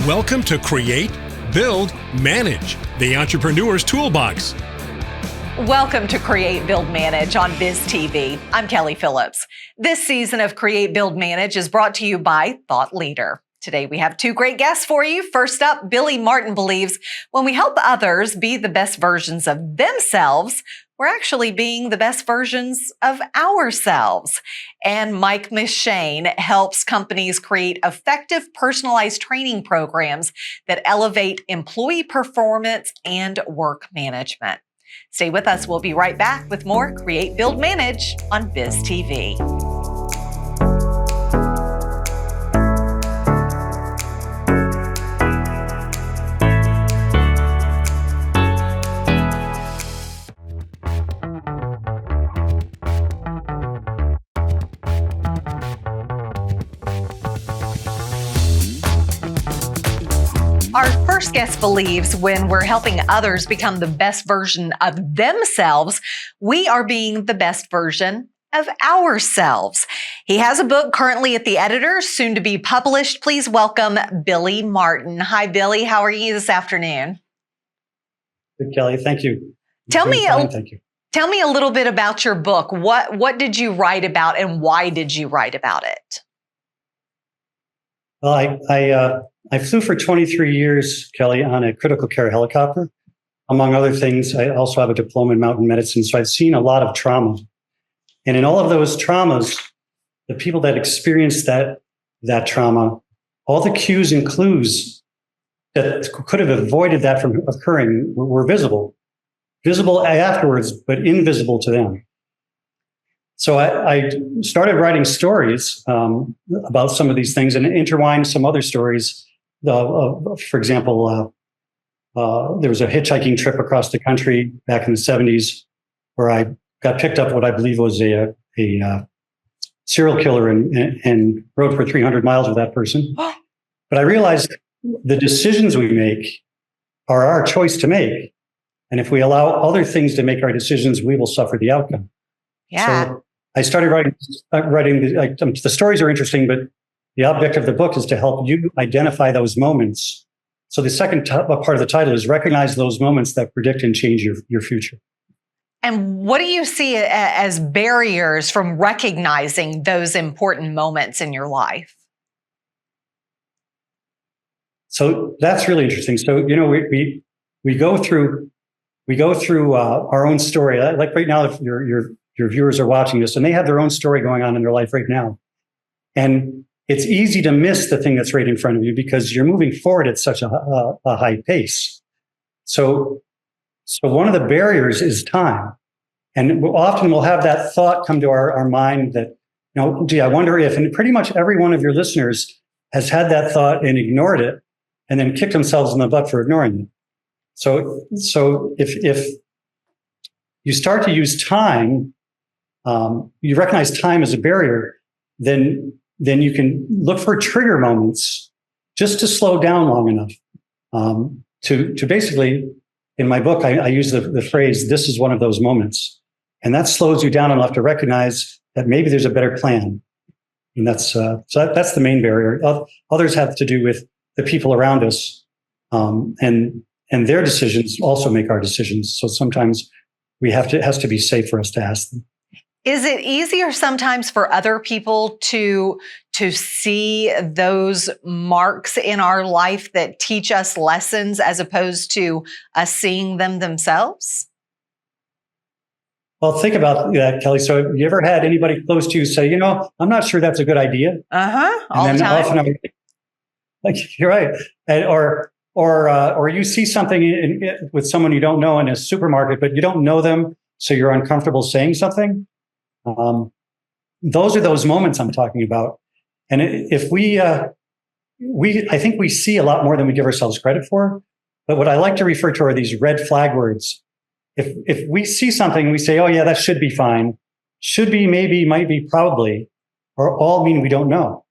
Welcome to Create, Build, Manage, the Entrepreneur's Toolbox. Welcome to Create, Build, Manage on BizTV. I'm Kelli Phillips. This season of Create, Build, Manage is brought to you by Thought Leader. Today we have two great guests for you. First up, Billy Martin believes when we help others be the best versions of themselves, we're actually being the best versions of ourselves. And Mike McShane helps companies create effective personalized training programs that elevate employee performance and work management. Stay with us. We'll be right back with more Create, Build, Manage on BizTV. Our first guest believes when we're helping others become the best version of themselves, we are being the best version of ourselves. He has a book currently at the editor, soon to be published. Please welcome Billy Martin. Hi, Billy. How are you this afternoon? Good, Kelly. Thank you. Tell me a little bit about your book. What did you write about and why did you write about it? Well, I flew for 23 years, Kelly, on a critical care helicopter. Among other things, I also have a diploma in mountain medicine, so I've seen a lot of trauma. And in all of those traumas, the people that experienced that trauma, all the cues and clues that could have avoided that from occurring were visible. Visible afterwards, but invisible to them. So I started writing stories about some of these things and intertwined some other stories. For example, there was a hitchhiking trip across the country back in the 70s where I got picked up what I believe was a serial killer and rode for 300 miles with that person. But I realized the decisions we make are our choice to make. And if we allow other things to make our decisions, we will suffer the outcome. Yeah. So I started writing. The stories are interesting, but the object of the book is to help you identify those moments. So the second part of the title is recognize those moments that predict and change your future. And what do you see as barriers from recognizing those important moments in your life? So that's really interesting. So, we go through our own story. Like right now, if your viewers are watching this and they have their own story going on in their life right now. And it's easy to miss the thing that's right in front of you because you're moving forward at such a high pace. So one of the barriers is time. And often we'll have that thought come to our mind that, I wonder if, and pretty much every one of your listeners has had that thought and ignored it and then kicked themselves in the butt for ignoring it. So if you start to use time, you recognize time as a barrier, then you can look for trigger moments just to slow down long enough to basically, in my book, I use the phrase, this is one of those moments. And that slows you down enough to recognize that maybe there's a better plan. And that's the main barrier. Others have to do with the people around us, and their decisions also make our decisions. So sometimes it has to be safe for us to ask them. Is it easier sometimes for other people to see those marks in our life that teach us lessons as opposed to us seeing them themselves? Well, think about that, Kelly. So have you ever had anybody close to you say, I'm not sure that's a good idea? All the time. Often you're right. Or you see something with someone you don't know in a supermarket, but you don't know them, so you're uncomfortable saying something. Those are those moments I'm talking about. And if I think we see a lot more than we give ourselves credit for. But what I like to refer to are these red flag words. If we see something, we say, oh yeah, that should be fine. Should be, maybe, might be, probably, or all mean we don't know.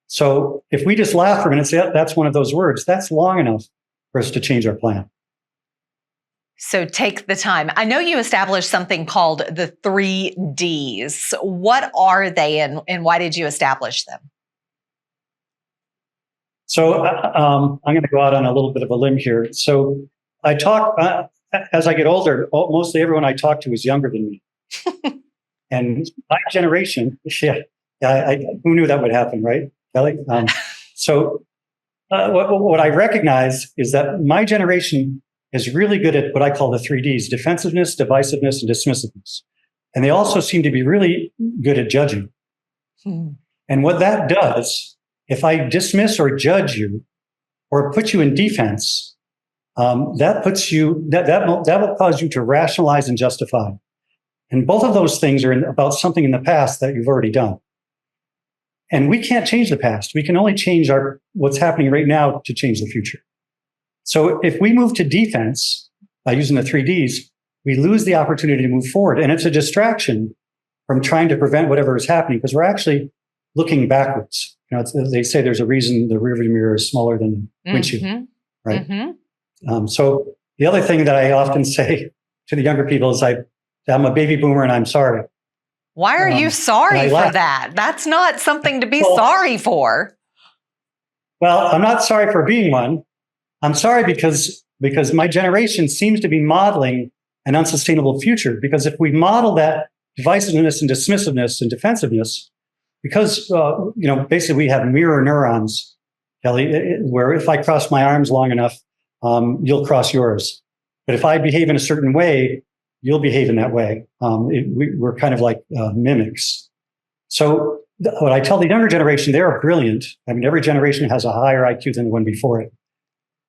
So if we just laugh for a minute and say, oh, that's one of those words, that's long enough for us to change our plan. So take the time. I know you established something called the 3 Ds. What are they and why did you establish them? So I'm going to go out on a little bit of a limb here. So I talk, as I get older, mostly everyone I talk to is younger than me. And my generation, who knew that would happen, right, Kelly? What I recognize is that my generation is really good at what I call the 3Ds: defensiveness, divisiveness, and dismissiveness. And they also seem to be really good at judging. And what that does, if I dismiss or judge you or put you in defense, that will cause you to rationalize and justify. And both of those things are about something in the past that you've already done. And we can't change the past. We can only change what's happening right now to change the future. So if we move to defense by using the 3Ds, we lose the opportunity to move forward. And it's a distraction from trying to prevent whatever is happening, because we're actually looking backwards. You know, they say there's a reason the rearview mirror is smaller than the windshield, right? So the other thing that I often say to the younger people is I'm a baby boomer and I'm sorry. Why are you sorry for that? That's not something to be sorry for. Well, I'm not sorry for being one. I'm sorry because my generation seems to be modeling an unsustainable future. Because if we model that divisiveness and dismissiveness and defensiveness, because basically we have mirror neurons, Kelly, where if I cross my arms long enough, you'll cross yours. But if I behave in a certain way, you'll behave in that way. We're kind of like mimics. So what I tell the younger generation, they're brilliant. I mean, every generation has a higher IQ than the one before it.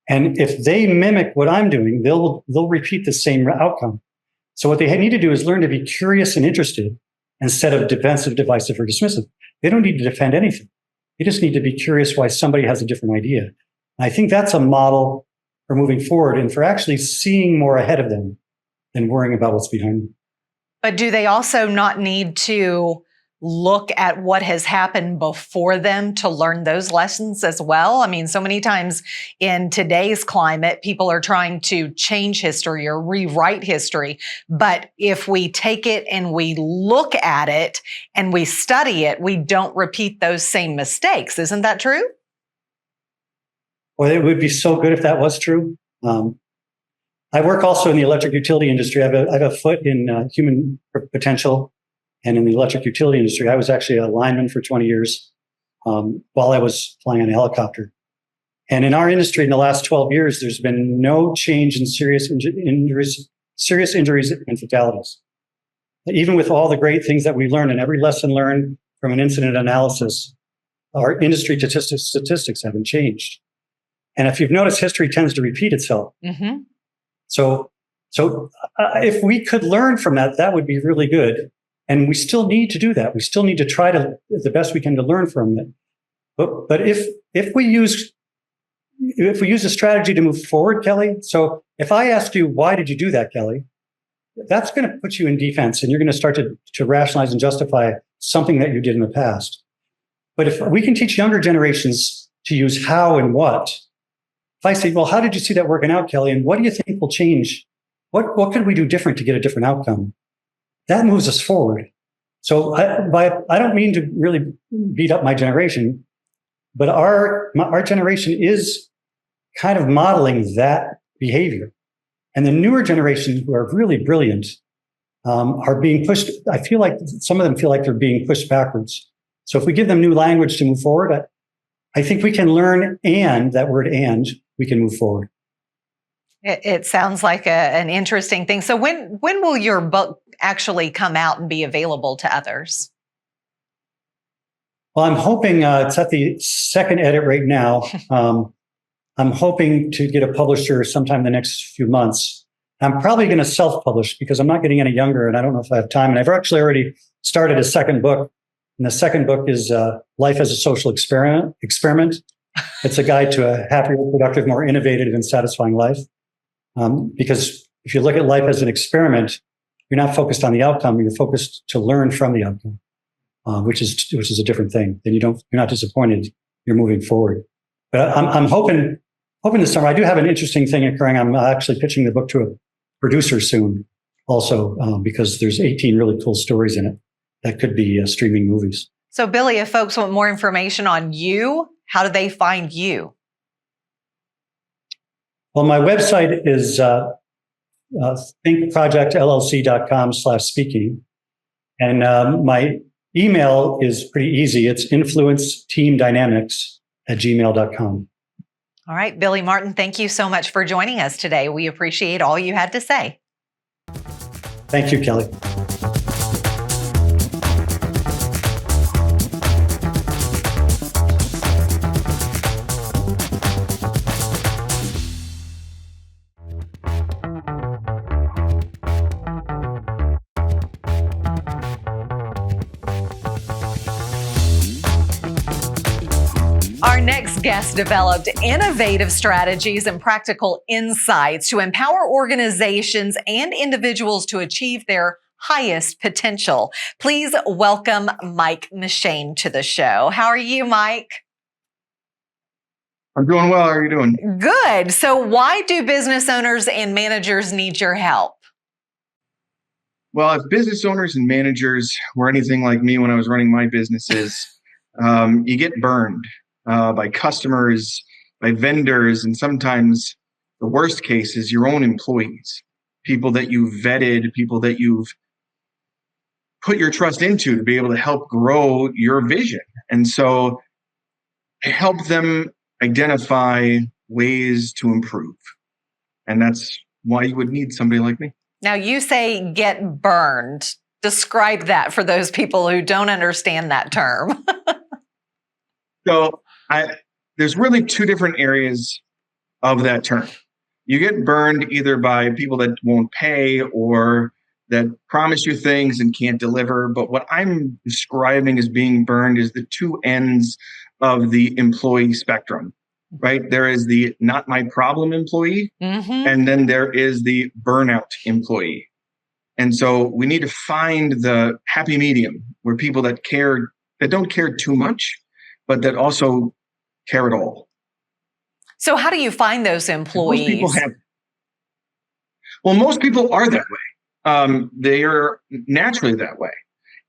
And if they mimic what I'm doing, they'll repeat the same outcome. So what they need to do is learn to be curious and interested instead of defensive, divisive, or dismissive. They don't need to defend anything. They just need to be curious why somebody has a different idea. And I think that's a model for moving forward and for actually seeing more ahead of them than worrying about what's behind them. But do they also not need to look at what has happened before them to learn those lessons as well? I mean, so many times in today's climate, people are trying to change history or rewrite history. But if we take it and we look at it and we study it, we don't repeat those same mistakes. Isn't that true? Well, it would be so good if that was true. I work also in the electric utility industry. I have a foot in human potential and in the electric utility industry. I was actually a lineman for 20 years while I was flying on a helicopter. And in our industry, in the last 12 years, there's been no change in serious injuries and fatalities. Even with all the great things that we learned and every lesson learned from an incident analysis, our industry statistics haven't changed. And if you've noticed, history tends to repeat itself. So if we could learn from that, that would be really good. And we still need to do that. We still need to try to the best we can to learn from it. But if we use a strategy to move forward, Kelly. So if I ask you, why did you do that, Kelly? That's going to put you in defense, and you're going to start to rationalize and justify something that you did in the past. But if we can teach younger generations to use how and what. If I say, well, how did you see that working out, Kelly? And what do you think will change? What could we do different to get a different outcome? That moves us forward. So I don't mean to really beat up my generation, but our generation is kind of modeling that behavior. And the newer generation, who are really brilliant, are being pushed. I feel like some of them feel like they're being pushed backwards. So if we give them new language to move forward, I think we can learn, and that word "and," we can move forward. It sounds like an interesting thing. So when will your book actually come out and be available to others? Well, I'm hoping it's at the second edit right now. I'm hoping to get a publisher sometime in the next few months. I'm probably going to self-publish because I'm not getting any younger, and I don't know if I have time. And I've actually already started a second book. And the second book is Life as a Social Experiment. It's a guide to a happier, productive, more innovative, and satisfying life. Because if you look at life as an experiment, you're not focused on the outcome. You're focused to learn from the outcome, which is a different thing. Then you're not disappointed. You're moving forward. But I'm hoping this summer. I do have an interesting thing occurring. I'm actually pitching the book to a producer soon, also because there's 18 really cool stories in it that could be streaming movies. So, Billy, if folks want more information on you, how do they find you? Well, my website is thinkprojectllc.com/speaking. And my email is pretty easy. It's influenceteamdynamics@gmail.com. All right, Billy Martin, thank you so much for joining us today. We appreciate all you had to say. Thank you, Kelly. Our next guest developed innovative strategies and practical insights to empower organizations and individuals to achieve their highest potential. Please welcome Mike McShane to the show. How are you, Mike? I'm doing well. How are you doing? Good. So why do business owners and managers need your help? Well, if business owners and managers were anything like me when I was running my businesses, you get burned by customers, by vendors, and sometimes the worst case is your own employees, people that you've vetted, people that you've put your trust into to be able to help grow your vision. And so help them identify ways to improve. And that's why you would need somebody like me. Now, you say get burned. Describe that for those people who don't understand that term. So there's really two different areas of that term. You get burned either by people that won't pay or that promise you things and can't deliver. But what I'm describing as being burned is the two ends of the employee spectrum, right? There is the not my problem employee, and then there is the burnout employee. And so we need to find the happy medium where people that don't care too much, but that also care at all. So how do you find those employees? Most people are that way. They are naturally that way.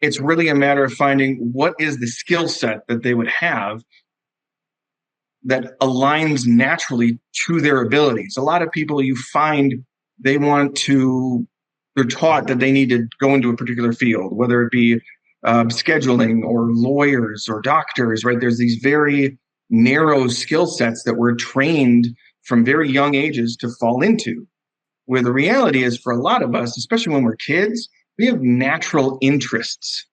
It's really a matter of finding what is the skill set that they would have that aligns naturally to their abilities. A lot of people you find they're taught that they need to go into a particular field, whether it be scheduling or lawyers or doctors, right? There's these very narrow skill sets that we're trained from very young ages to fall into, where the reality is for a lot of us, especially when we're kids, we have natural interests.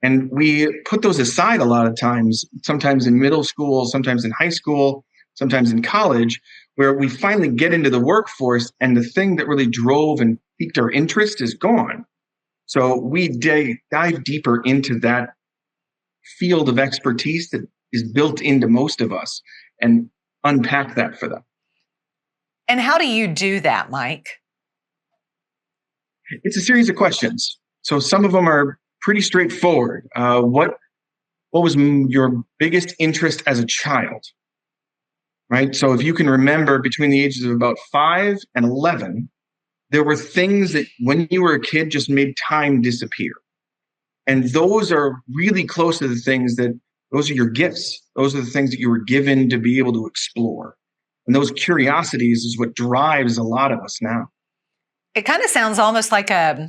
And we put those aside a lot of times, sometimes in middle school, sometimes in high school, sometimes in college, where we finally get into the workforce and the thing that really drove and piqued our interest is gone. So we dive deeper into that field of expertise that is built into most of us and unpack that for them. And how do you do that, Mike? It's a series of questions. So some of them are pretty straightforward. What was your biggest interest as a child? Right? So if you can remember between the ages of about 5 and 11, there were things that when you were a kid just made time disappear. And those are really close to the things those are your gifts. Those are the things that you were given to be able to explore. And those curiosities is what drives a lot of us now. It kind of sounds almost like a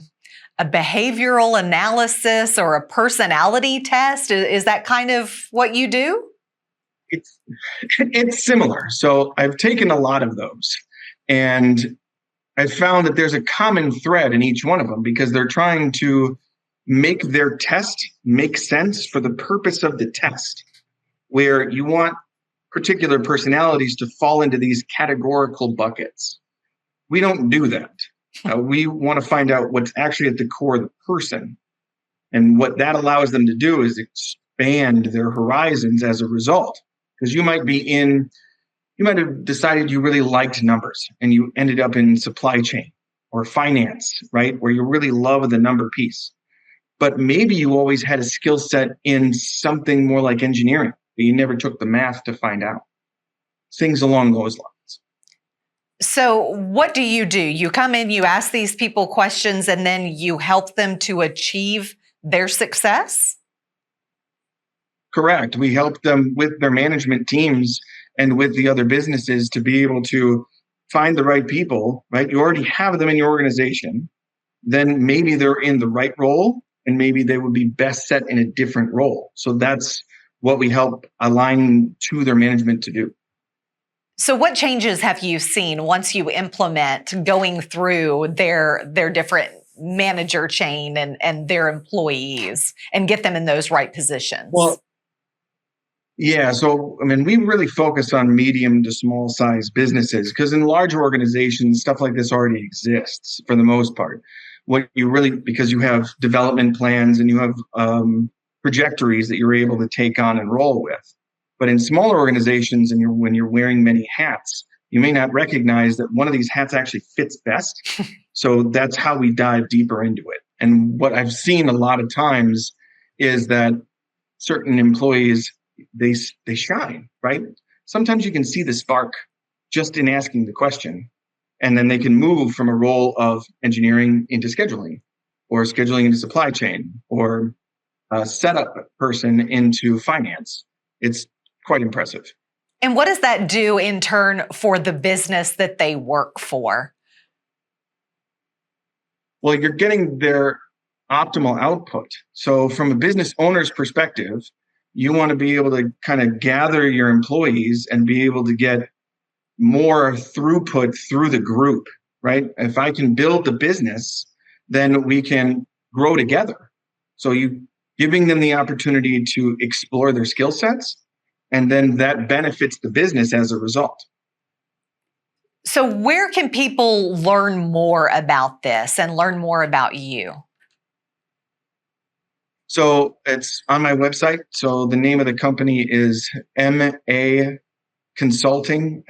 behavioral analysis or a personality test. Is that kind of what you do? It's similar. So I've taken a lot of those, and I've found that there's a common thread in each one of them because they're trying to make their test make sense for the purpose of the test, where you want particular personalities to fall into these categorical buckets. We don't do that. We want to find out what's actually at the core of the person. And what that allows them to do is expand their horizons as a result. Because you might have decided you really liked numbers and you ended up in supply chain or finance, right? Where you really love the number piece. But maybe you always had a skill set in something more like engineering, but you never took the math to find out. Things along those lines. So what do? You come in, you ask these people questions, and then you help them to achieve their success? Correct. We help them with their management teams and with the other businesses to be able to find the right people, right? You already have them in your organization. Then maybe they're in the right role and maybe they would be best set in a different role. So that's what we help align to their management to do. So what changes have you seen once you implement going through their different manager chain and their employees and get them in those right positions? Well, yeah. So, I mean, we really focus on medium to small size businesses because in large organizations, stuff like this already exists for the most part. What you really, because you have development plans and you have trajectories that you're able to take on and roll with. But in smaller organizations and when you're wearing many hats, you may not recognize that one of these hats actually fits best. So that's how we dive deeper into it. And what I've seen a lot of times is that certain employees, they shine, right? Sometimes you can see the spark just in asking the question. And then they can move from a role of engineering into scheduling or scheduling into supply chain or a setup person into finance. It's quite impressive. And what does that do in turn for the business that they work for? Well, you're getting their optimal output. So from a business owner's perspective, you want to be able to kind of gather your employees and be able to get more throughput through the group, right? If I can build the business, then we can grow together. So you giving them the opportunity to explore their skill sets, and then that benefits the business as a result. So where can people learn more about this and learn more about you? So it's on my website. So the name of the company is aconsulting,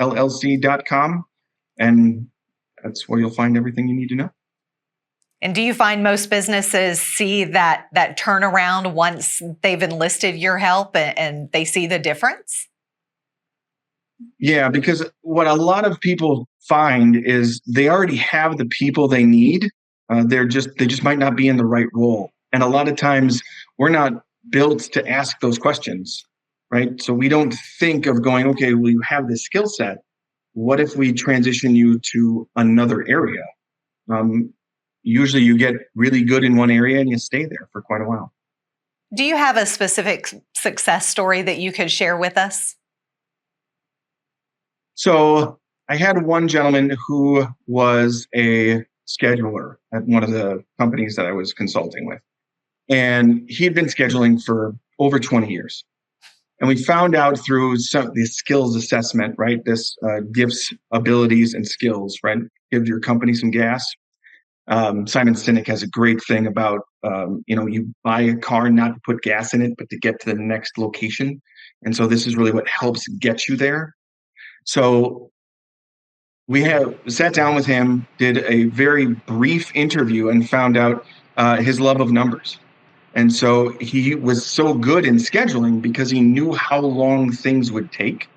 LLC.com. And that's where you'll find everything you need to know. And do you find most businesses see that turnaround once they've enlisted your help and they see the difference? Yeah, because what a lot of people find is they already have the people they need. They just might not be in the right role. And a lot of times we're not built to ask those questions, right? So we don't think of going, okay, well, you have this skill set. What if we transition you to another area? Usually you get really good in one area and you stay there for quite a while. Do you have a specific success story that you could share with us? So I had one gentleman who was a scheduler at one of the companies that I was consulting with. And he had been scheduling for over 20 years. And we found out through some of the skills assessment, right? This gives abilities and skills, right? Give your company some gas. Simon Sinek has a great thing about, you buy a car not to put gas in it, but to get to the next location. And so this is really what helps get you there. So we sat down with him, did a very brief interview and found out his love of numbers. And so he was so good in scheduling because he knew how long things would take.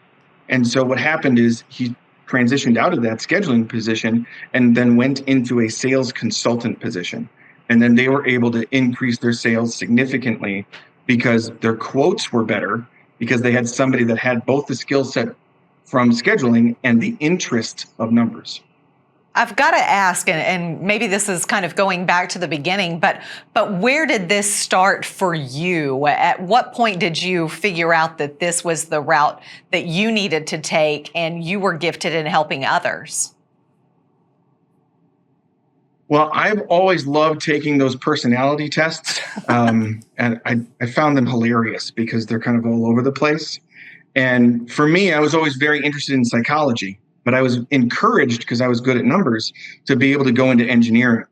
And so what happened is he transitioned out of that scheduling position and then went into a sales consultant position. And then they were able to increase their sales significantly because their quotes were better because they had somebody that had both the skill set from scheduling and the interest of numbers. I've got to ask, and maybe this is kind of going back to the beginning, but where did this start for you? At what point did you figure out that this was the route that you needed to take and you were gifted in helping others? Well, I've always loved taking those personality tests, and I found them hilarious because they're kind of all over the place. And for me, I was always very interested in psychology. But I was encouraged because I was good at numbers to be able to go into engineering.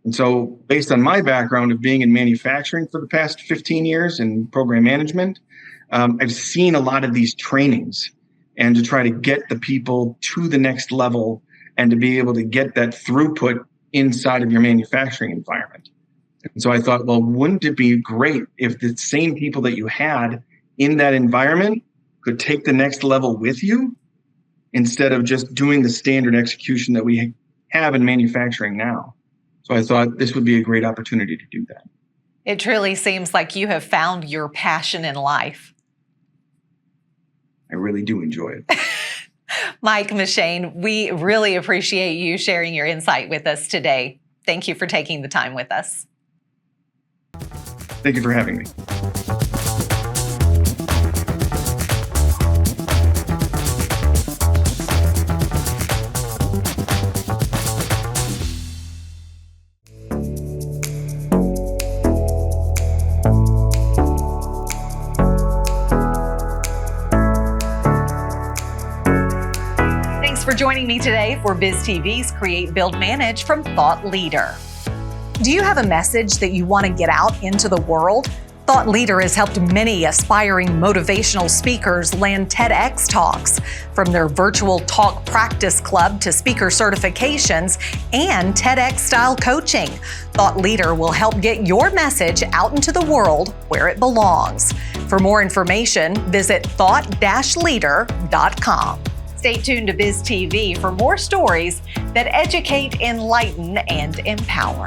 And so based on my background of being in manufacturing for the past 15 years and program management, I've seen a lot of these trainings and to try to get the people to the next level and to be able to get that throughput inside of your manufacturing environment. And so I thought, well, wouldn't it be great if the same people that you had in that environment could take the next level with you? Instead of just doing the standard execution that we have in manufacturing now. So I thought this would be a great opportunity to do that. It truly seems like you have found your passion in life. I really do enjoy it. Mike McShane, we really appreciate you sharing your insight with us today. Thank you for taking the time with us. Thank you for having me. Thanks for joining me today for BizTV's Create, Build, Manage from Thought Leader. Do you have a message that you want to get out into the world? Thought Leader has helped many aspiring motivational speakers land TEDx talks, from their virtual talk practice club to speaker certifications and TEDx-style coaching. Thought Leader will help get your message out into the world where it belongs. For more information, visit thought-leader.com. Stay tuned to BizTV for more stories that educate, enlighten, and empower.